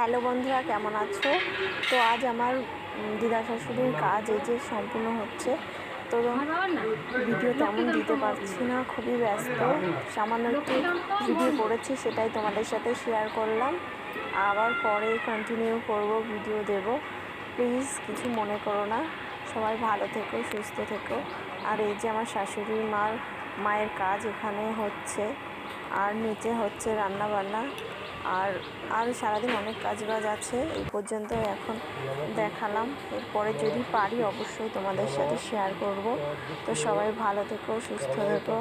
Hello বন্ধুরা, কেমন আছো? তো আজ আমার দিদা শাশুড়ির কাজ এই যে সম্পূর্ণ হচ্ছে, তো ভিডিও তেমন দিতে পারছি না, খুবই ব্যস্ত। সামান্য একটু ভিডিও করেছি, সেটাই তোমাদের সাথে শেয়ার করলাম। আবার পরে কন্টিনিউ করব, ভিডিও দেব। প্লিজ কিছু মনে করো না, সবাই ভালো থেকো, সুস্থ থেকো। আর এই যে আমার শাশুড়ি মায়ের কাজ এখানে হচ্ছে, আর নিচে হচ্ছে রান্না বান্না, আর সারাদিন অনেক কাজবাজ আছে। এই পর্যন্ত এখন দেখালাম, এরপরে যদি পারি অবশ্যই তোমাদের সাথে শেয়ার করব। তো সবাই ভালো থেকো, সুস্থ থেকো,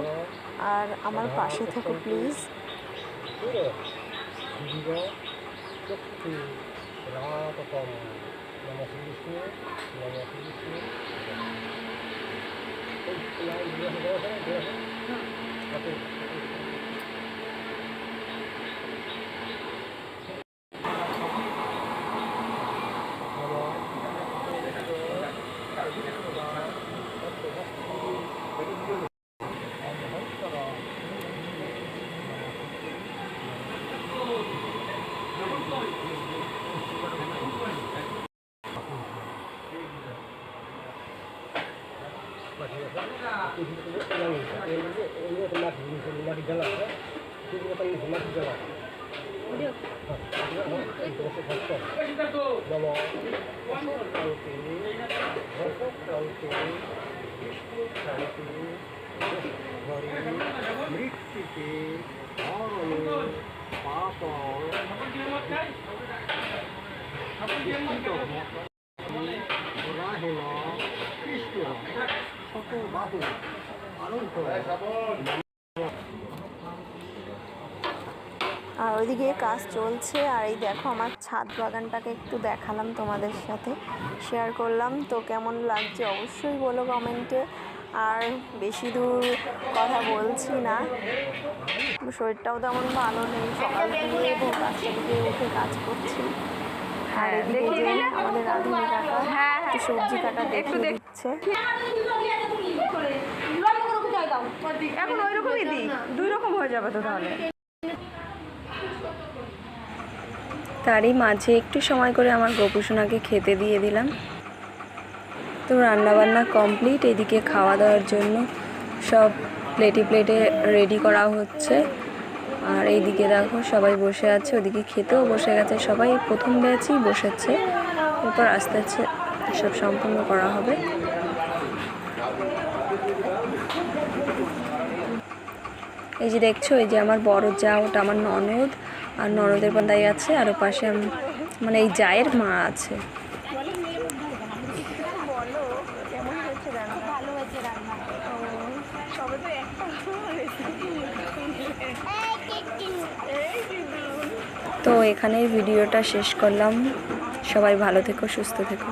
আর আমার পাশে থেকো প্লিজ। আর ওইদিকে কাজ চলছে। আর এই দেখো আমার ছাদ বাগানটাকে একটু দেখালাম, তোমাদের সাথে শেয়ার করলাম। তো কেমন লাগছে অবশ্যই বলো কমেন্টে। আর বেশি দূর কথা বলছি না, শরীরটাও তেমন ভালো নেই, সকাল থেকে ভোর 5টা থেকে উঠে কাজ করছি। আর এদিকে যে আমাদের রাঁধুনি কাকা একটু সবজি কাটা দেখিয়ে দিচ্ছে। এখন ওই রকমই দিই, দুই রকম হয়ে যাবে তো তাহলে। তারই মাঝে একটু সময় করে আমার গোপুসোনাকে খেতে দিয়ে দিলাম। তো রান্নাবান্না কমপ্লিট, এদিকে খাওয়া দাওয়ার জন্য সব প্লেটে রেডি করা হচ্ছে। আর এইদিকে দেখো সবাই বসে আছে, ওদিকে খেতেও বসে গেছে সবাই, প্রথম ব্যাচই বসেছে, এরপর আস্তে আস্তে সব সম্পূর্ণ করা হবে। এই যে দেখছো, এই যে আমার বড় যা, ওটা আমার ননদ, আর ননদের বান্দাই আছে, আর ও পাশে মানে এই জায়ের মা আছে। তো এখানেই ভিডিওটা শেষ করলাম। সবাই ভালো থেকো, সুস্থ থেকো।